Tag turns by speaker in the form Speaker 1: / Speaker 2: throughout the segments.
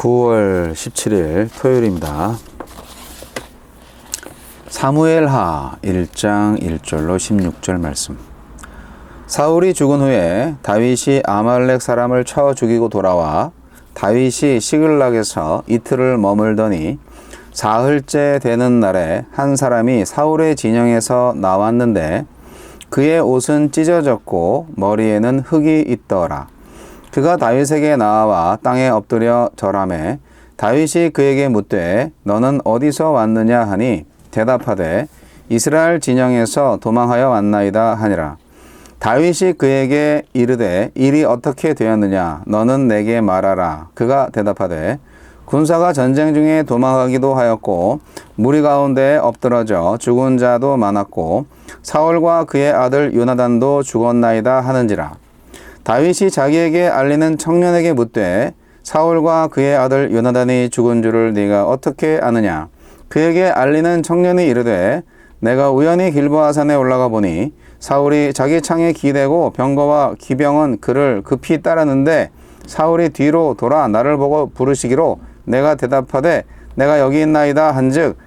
Speaker 1: 9월 17일 토요일입니다. 사무엘하 1장 1절로 16절 말씀. 사울이 죽은 후에 다윗이 아말렉 사람을 쳐 죽이고 돌아와 다윗이 시글락에서 이틀을 머물더니 사흘째 되는 날에 한 사람이 사울의 진영에서 나왔는데 그의 옷은 찢어졌고 머리에는 흙이 있더라. 그가 다윗에게 나와 땅에 엎드려 절하매 다윗이 그에게 묻되 너는 어디서 왔느냐 하니 대답하되 이스라엘 진영에서 도망하여 왔나이다 하니라. 다윗이 그에게 이르되 일이 어떻게 되었느냐 너는 내게 말하라. 그가 대답하되 군사가 전쟁 중에 도망가기도 하였고 무리 가운데 엎드러져 죽은 자도 많았고 사울과 그의 아들 요나단도 죽었나이다 하는지라. 다윗이 자기에게 알리는 청년에게 묻되 사울과 그의 아들 요나단이 죽은 줄을 네가 어떻게 아느냐. 그에게 알리는 청년이 이르되 내가 우연히 길보아산에 올라가 보니 사울이 자기 창에 기대고 병거와 기병은 그를 급히 따르는데 사울이 뒤로 돌아 나를 보고 부르시기로 내가 대답하되 내가 여기 있나이다 한즉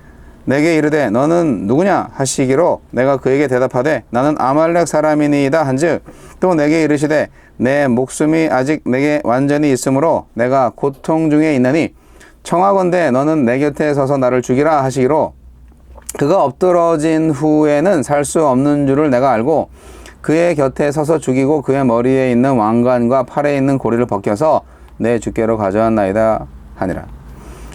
Speaker 1: 내게 이르되 너는 누구냐 하시기로 내가 그에게 대답하되 나는 아말렉 사람이니이다 한즉 또 내게 이르시되 내 목숨이 아직 내게 완전히 있으므로 내가 고통 중에 있나니 청하건대 너는 내 곁에 서서 나를 죽이라 하시기로 그가 엎드러진 후에는 살 수 없는 줄을 내가 알고 그의 곁에 서서 죽이고 그의 머리에 있는 왕관과 팔에 있는 고리를 벗겨서 내 주께로 가져왔나이다 하니라.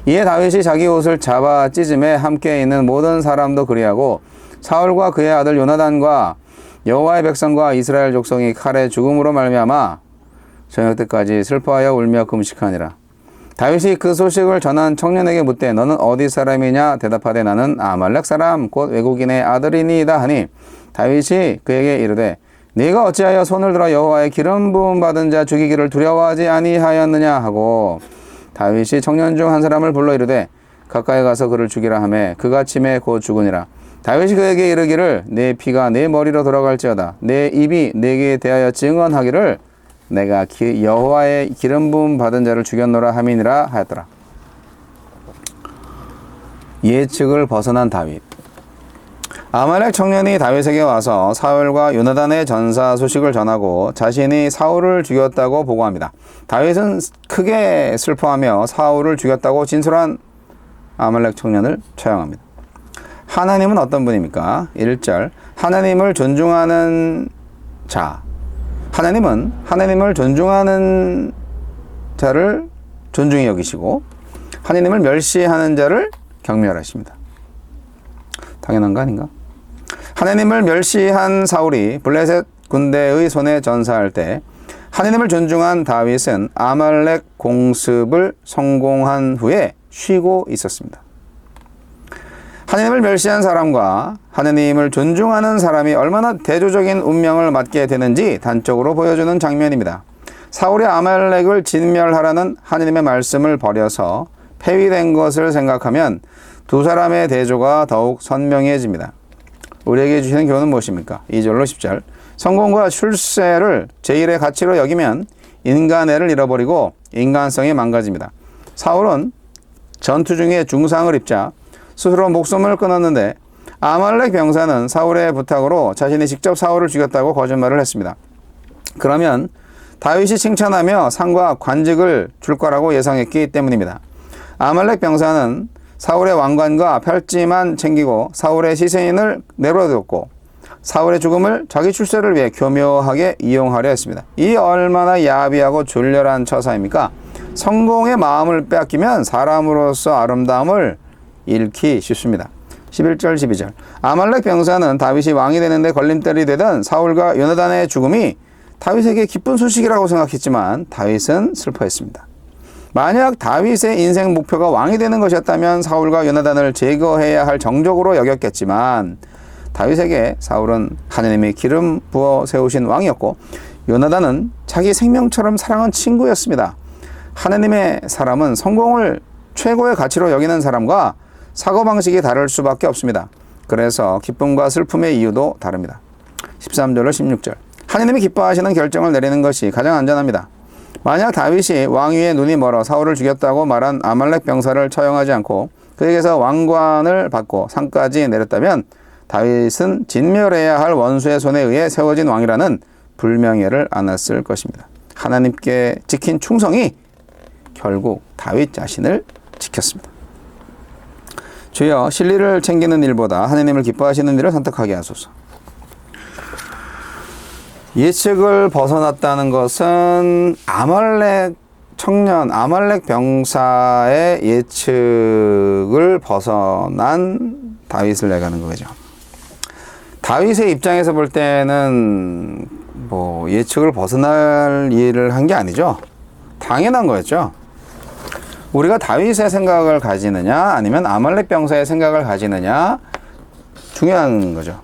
Speaker 1: 이에 다윗이 자기 옷을 잡아 찢음에 함께 있는 모든 사람도 그리하고 사울과 그의 아들 요나단과 여호와의 백성과 이스라엘 족속이 칼에 죽음으로 말미암아 저녁 때까지 슬퍼하여 울며 금식하니라. 다윗이 그 소식을 전한 청년에게 묻되 너는 어디 사람이냐 대답하되 나는 아말렉 사람 곧 외국인의 아들이니이다 하니 다윗이 그에게 이르되 네가 어찌하여 손을 들어 여호와의 기름 부음 받은 자 죽이기를 두려워하지 아니하였느냐 하고 다윗이 청년 중 한 사람을 불러 이르되 가까이 가서 그를 죽이라 하매 그가 침에 곧 죽으니라. 다윗이 그에게 이르기를 내 피가 내 머리로 돌아갈지어다 내 입이 내게 대하여 증언하기를 내가 여호와의 기름 부음 받은 자를 죽였노라 함이니라 하였더라. 예측을 벗어난 다윗. 아말렉 청년이 다윗에게 와서 사울과 요나단의 전사 소식을 전하고 자신이 사울을 죽였다고 보고합니다. 다윗은 크게 슬퍼하며 사울을 죽였다고 진술한 아말렉 청년을 처형합니다. 하나님은 어떤 분입니까? 1절 하나님을 존중하는 자. 하나님은 하나님을 존중하는 자를 존중히 여기시고 하나님을 멸시하는 자를 경멸하십니다. 당연한 거 아닌가? 하나님을 멸시한 사울이 블레셋 군대의 손에 전사할 때 하나님을 존중한 다윗은 아말렉 공습을 성공한 후에 쉬고 있었습니다. 하나님을 멸시한 사람과 하나님을 존중하는 사람이 얼마나 대조적인 운명을 맞게 되는지 단적으로 보여주는 장면입니다. 사울이 아말렉을 진멸하라는 하나님의 말씀을 버려서 폐위된 것을 생각하면 두 사람의 대조가 더욱 선명해집니다. 우리에게 주시는 교훈은 무엇입니까? 2절로 10절 성공과 출세를 제1의 가치로 여기면 인간애를 잃어버리고 인간성이 망가집니다. 사울은 전투 중에 중상을 입자 스스로 목숨을 끊었는데 아말렉 병사는 사울의 부탁으로 자신이 직접 사울을 죽였다고 거짓말을 했습니다. 그러면 다윗이 칭찬하며 상과 관직을 줄 거라고 예상했기 때문입니다. 아말렉 병사는 사울의 왕관과 팔찌만 챙기고 사울의 시신을 내버려뒀고 사울의 죽음을 자기 출세를 위해 교묘하게 이용하려 했습니다. 이 얼마나 야비하고 졸렬한 처사입니까? 성공의 마음을 빼앗기면 사람으로서 아름다움을 잃기 쉽습니다. 11절 12절 아말렉 병사는 다윗이 왕이 되는데 걸림돌이 되던 사울과 요나단의 죽음이 다윗에게 기쁜 소식이라고 생각했지만 다윗은 슬퍼했습니다. 만약 다윗의 인생 목표가 왕이 되는 것이었다면 사울과 요나단을 제거해야 할 정적으로 여겼겠지만 다윗에게 사울은 하나님의 기름 부어 세우신 왕이었고 요나단은 자기 생명처럼 사랑한 친구였습니다. 하나님의 사람은 성공을 최고의 가치로 여기는 사람과 사고방식이 다를 수밖에 없습니다. 그래서 기쁨과 슬픔의 이유도 다릅니다. 13절로 16절 하나님이 기뻐하시는 결정을 내리는 것이 가장 안전합니다. 만약 다윗이 왕위에 눈이 멀어 사울을 죽였다고 말한 아말렉 병사를 처형하지 않고 그에게서 왕관을 받고 상까지 내렸다면 다윗은 진멸해야 할 원수의 손에 의해 세워진 왕이라는 불명예를 안았을 것입니다. 하나님께 지킨 충성이 결국 다윗 자신을 지켰습니다. 주여, 진리를 챙기는 일보다 하나님을 기뻐하시는 일을 선택하게 하소서. 예측을 벗어났다는 것은 아말렉 청년, 아말렉 병사의 예측을 벗어난 다윗을 내가는 거죠. 다윗의 입장에서 볼 때는 뭐 예측을 벗어날 일을 한 게 아니죠. 당연한 거였죠. 우리가 다윗의 생각을 가지느냐 아니면 아말렉 병사의 생각을 가지느냐 중요한 거죠.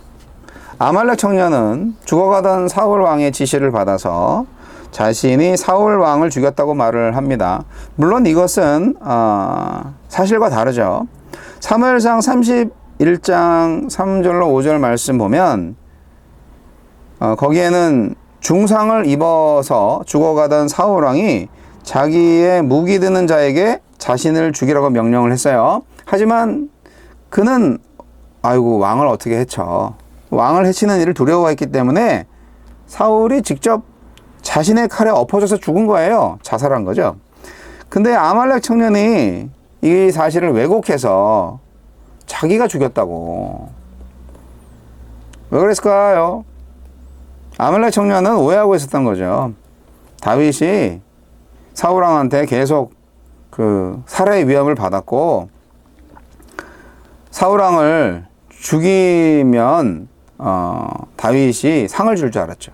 Speaker 1: 아말렉 청년은 죽어가던 사울 왕의 지시를 받아서 자신이 사울 왕을 죽였다고 말을 합니다. 물론 이것은 사실과 다르죠. 사무엘상 31장 3절로 5절 말씀 보면 거기에는 중상을 입어서 죽어가던 사울 왕이 자기의 무기 드는 자에게 자신을 죽이라고 명령을 했어요. 하지만 그는 왕을 어떻게 해쳐. 왕을 해치는 일을 두려워했기 때문에 사울이 직접 자신의 칼에 엎어져서 죽은 거예요. 자살한 거죠. 근데 아말렉 청년이 이 사실을 왜곡해서 자기가 죽였다고. 왜 그랬을까요? 아말렉 청년은 오해하고 있었던 거죠. 다윗이 사울 왕한테 계속 살해의 위협을 받았고 사울 왕을 죽이면 다윗이 상을 줄 줄 알았죠.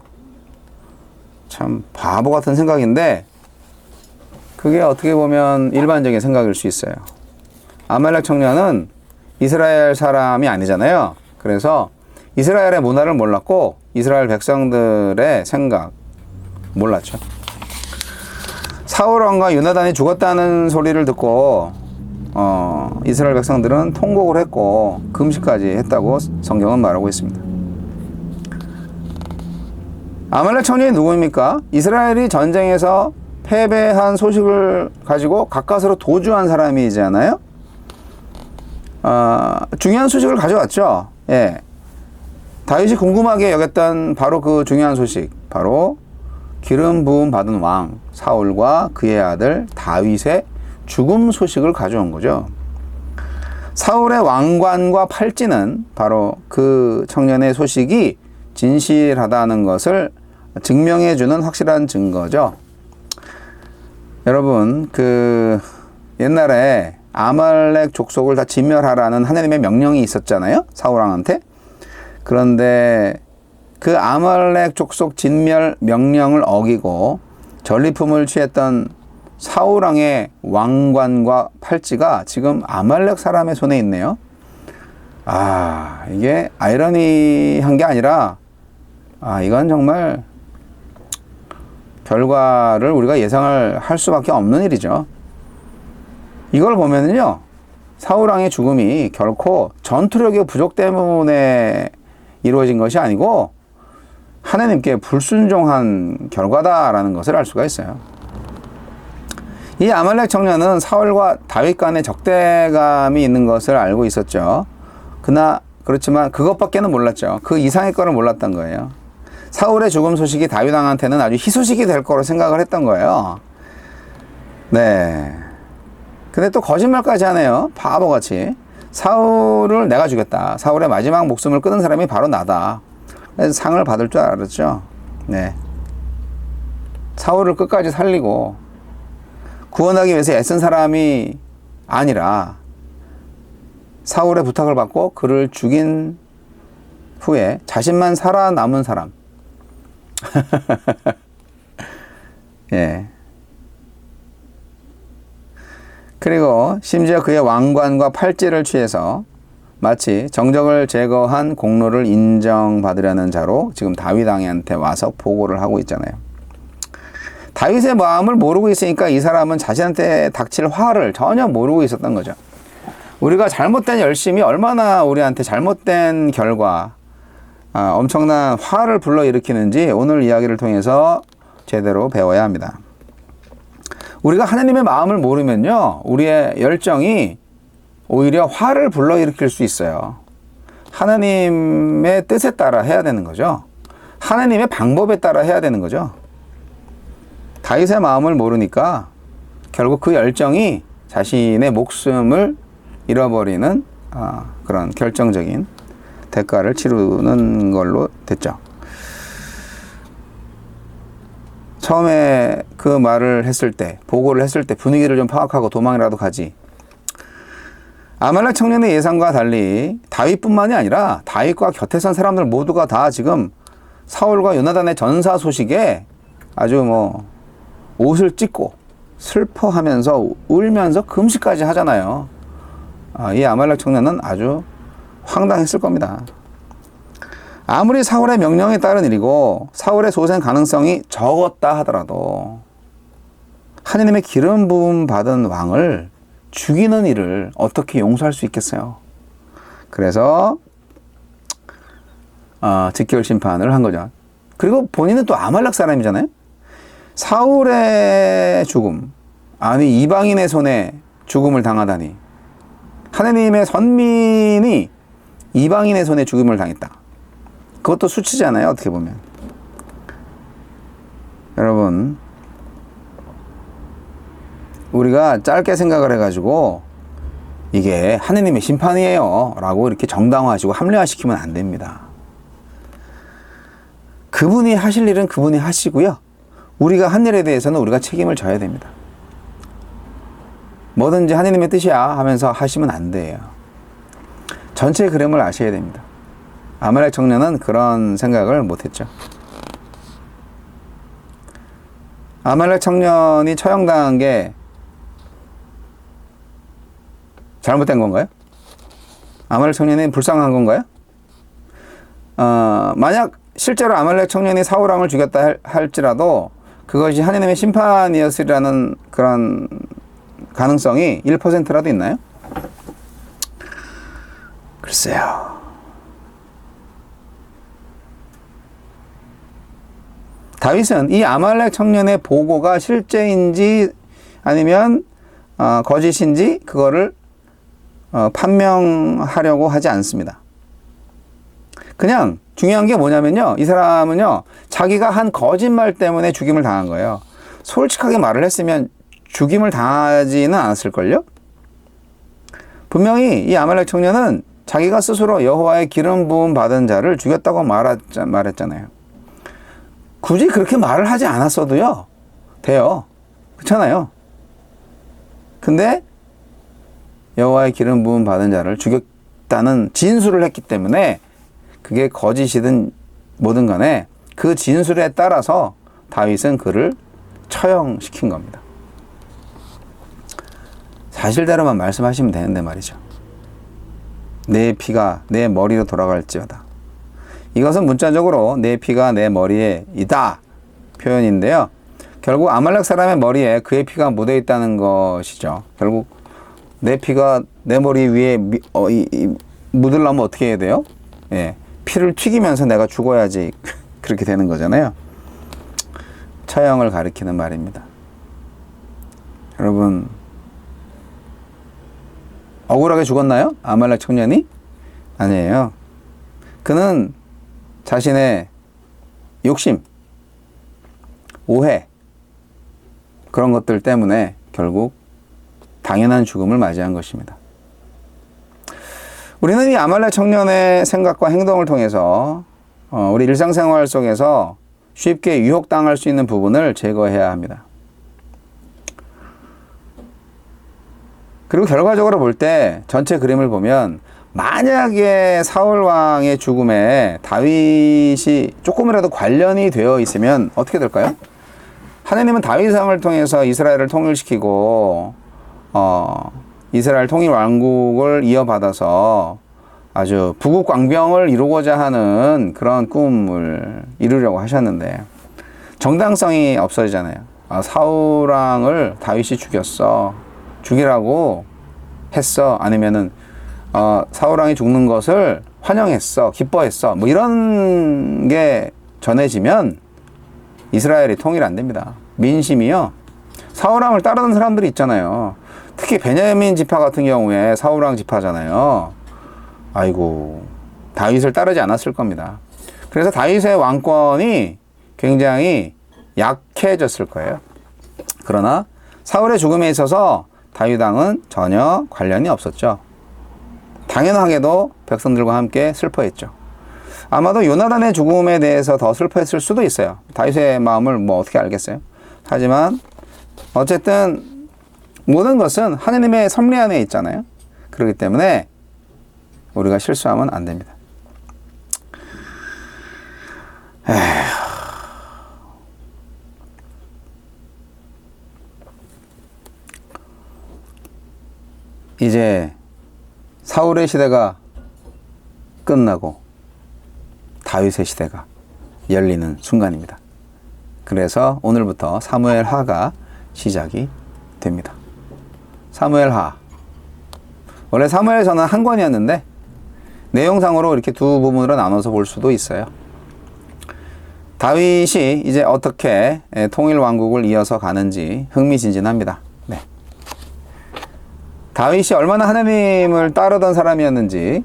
Speaker 1: 참 바보 같은 생각인데 그게 어떻게 보면 일반적인 생각일 수 있어요. 아말렉 청년은 이스라엘 사람이 아니잖아요. 그래서 이스라엘의 문화를 몰랐고 이스라엘 백성들의 생각 몰랐죠. 사울 왕과 요나단이 죽었다는 소리를 듣고 이스라엘 백성들은 통곡을 했고 금식까지 했다고 성경은 말하고 있습니다. 아말렉 청년이 누구입니까? 이스라엘이 전쟁에서 패배한 소식을 가지고 가까스로 도주한 사람이잖아요. 중요한 소식을 가져왔죠. 예. 다윗이 궁금하게 여겼던 바로 그 중요한 소식, 바로 기름 부음 받은 왕 사울과 그의 아들 다윗의 죽음 소식을 가져온 거죠. 사울의 왕관과 팔찌는 바로 그 청년의 소식이 진실하다는 것을 증명해주는 확실한 증거죠. 여러분, 옛날에 아말렉 족속을 다 진멸하라는 하나님의 명령이 있었잖아요. 사울 왕한테. 그런데 그 아말렉 족속 진멸 명령을 어기고 전리품을 취했던 사울 왕의 왕관과 팔찌가 지금 아말렉 사람의 손에 있네요. 이게 아이러니한 게 아니라 이건 정말 결과를 우리가 예상을 할 수밖에 없는 일이죠. 이걸 보면은요, 사울 왕의 죽음이 결코 전투력의 부족 때문에 이루어진 것이 아니고 하나님께 불순종한 결과다라는 것을 알 수가 있어요. 이 아말렉 청년은 사울과 다윗 간의 적대감이 있는 것을 알고 있었죠. 그렇지만 그것밖에는 몰랐죠. 그 이상의 거를 몰랐던 거예요. 사울의 죽음 소식이 다윗 왕한테는 아주 희소식이 될 거로 생각을 했던 거예요. 네. 근데 또 거짓말까지 하네요. 바보같이. 사울을 내가 죽였다. 사울의 마지막 목숨을 끊은 사람이 바로 나다. 그래서 상을 받을 줄 알았죠. 네. 사울을 끝까지 살리고 구원하기 위해서 애쓴 사람이 아니라 사울의 부탁을 받고 그를 죽인 후에 자신만 살아남은 사람. 예. 그리고 심지어 그의 왕관과 팔찌를 취해서 마치 정적을 제거한 공로를 인정받으려는 자로 지금 다윗 왕한테 와서 보고를 하고 있잖아요. 다윗의 마음을 모르고 있으니까 이 사람은 자신한테 닥칠 화를 전혀 모르고 있었던 거죠. 우리가 잘못된 열심이 얼마나 우리한테 잘못된 결과, 엄청난 화를 불러일으키는지 오늘 이야기를 통해서 제대로 배워야 합니다. 우리가 하나님의 마음을 모르면요, 우리의 열정이 오히려 화를 불러일으킬 수 있어요. 하나님의 뜻에 따라 해야 되는 거죠. 하나님의 방법에 따라 해야 되는 거죠. 다윗의 마음을 모르니까 결국 그 열정이 자신의 목숨을 잃어버리는 그런 결정적인 대가를 치르는 걸로 됐죠. 처음에 그 말을 했을 때, 보고를 했을 때 분위기를 좀 파악하고 도망이라도 가지. 아말렉 청년의 예상과 달리 다윗뿐만이 아니라 다윗과 곁에 선 사람들 모두가 다 지금 사울과 요나단의 전사 소식에 아주 옷을 찢고 슬퍼하면서 울면서 금식까지 하잖아요. 이 아말렉 청년은 아주 황당했을 겁니다. 아무리 사울의 명령에 따른 일이고 사울의 소생 가능성이 적었다 하더라도 하느님의 기름 부음 받은 왕을 죽이는 일을 어떻게 용서할 수 있겠어요? 그래서 직결 심판을 한 거죠. 그리고 본인은 또 아말렉 사람이잖아요. 사울의 죽음, 아니 이방인의 손에 죽음을 당하다니. 하느님의 선민이 이방인의 손에 죽음을 당했다. 그것도 수치잖아요, 어떻게 보면. 여러분, 우리가 짧게 생각을 해가지고 이게 하느님의 심판이에요 라고 이렇게 정당화하시고 합리화시키면 안 됩니다. 그분이 하실 일은 그분이 하시고요, 우리가 한 일에 대해서는 우리가 책임을 져야 됩니다. 뭐든지 하느님의 뜻이야 하면서 하시면 안 돼요. 전체 그림을 아셔야 됩니다. 아말렉 청년은 그런 생각을 못했죠. 아말렉 청년이 처형당한 게 잘못된 건가요? 아말렉 청년이 불쌍한 건가요? 만약 실제로 아말렉 청년이 사울 왕을 죽였다 할지라도 그것이 하느님의 심판이었으리라는 그런 가능성이 1%라도 있나요? 글쎄요. 다윗은 이 아말렉 청년의 보고가 실제인지 아니면 거짓인지 그거를 판명하려고 하지 않습니다. 그냥 중요한 게 뭐냐면요, 이 사람은요 자기가 한 거짓말 때문에 죽임을 당한 거예요. 솔직하게 말을 했으면 죽임을 당하지는 않았을걸요? 분명히 이 아말렉 청년은 자기가 스스로 여호와의 기름 부음 받은 자를 죽였다고 말했잖아요. 굳이 그렇게 말을 하지 않았어도요 돼요. 그렇잖아요. 근데 여호와의 기름 부음 받은 자를 죽였다는 진술을 했기 때문에 그게 거짓이든 뭐든 간에 그 진술에 따라서 다윗은 그를 처형시킨 겁니다. 사실대로만 말씀하시면 되는데 말이죠. 내 피가 내 머리로 돌아갈지어다. 이것은 문자적으로 내 피가 내 머리에 있다 표현인데요. 결국 아말렉 사람의 머리에 그의 피가 묻어 있다는 것이죠. 결국 내 피가 내 머리 위에 묻으려면 어떻게 해야 돼요? 예, 피를 튀기면서 내가 죽어야지 그렇게 되는 거잖아요. 처형을 가리키는 말입니다. 여러분, 억울하게 죽었나요? 아말렉 청년이? 아니에요. 그는 자신의 욕심, 오해, 그런 것들 때문에 결국 당연한 죽음을 맞이한 것입니다. 우리는 이 아말렉 청년의 생각과 행동을 통해서 우리 일상생활 속에서 쉽게 유혹당할 수 있는 부분을 제거해야 합니다. 그리고 결과적으로 볼 때 전체 그림을 보면 만약에 사울 왕의 죽음에 다윗이 조금이라도 관련이 되어 있으면 어떻게 될까요? 하나님은 다윗 왕을 통해서 이스라엘을 통일시키고 이스라엘 통일 왕국을 이어받아서 아주 부국광병을 이루고자 하는 그런 꿈을 이루려고 하셨는데 정당성이 없어지잖아요. 사울 왕을 다윗이 죽이라고 했어. 아니면은 사울 왕이 죽는 것을 환영했어, 기뻐했어. 뭐 이런 게 전해지면 이스라엘이 통일 안 됩니다. 민심이요 사울왕을 따르는 사람들이 있잖아요. 특히 베냐민 지파 같은 경우에 사울왕 지파잖아요. 아이고, 다윗을 따르지 않았을 겁니다. 그래서 다윗의 왕권이 굉장히 약해졌을 거예요. 그러나 사울의 죽음에 있어서 다윗 왕은 전혀 관련이 없었죠. 당연하게도 백성들과 함께 슬퍼했죠. 아마도 요나단의 죽음에 대해서 더 슬퍼했을 수도 있어요. 다윗의 마음을 뭐 어떻게 알겠어요? 하지만 어쨌든 모든 것은 하느님의 섭리 안에 있잖아요. 그렇기 때문에 우리가 실수하면 안 됩니다. 이제 사울의 시대가 끝나고 다윗의 시대가 열리는 순간입니다. 그래서 오늘부터 사무엘하가 시작이 됩니다. 사무엘하. 원래 사무엘서는 한 권이었는데 내용상으로 이렇게 두 부분으로 나눠서 볼 수도 있어요. 다윗이 이제 어떻게 통일 왕국을 이어서 가는지 흥미진진합니다. 네. 다윗이 얼마나 하나님을 따르던 사람이었는지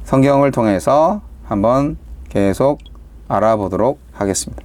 Speaker 1: 성경을 통해서 한번 계속 알아보도록 하겠습니다.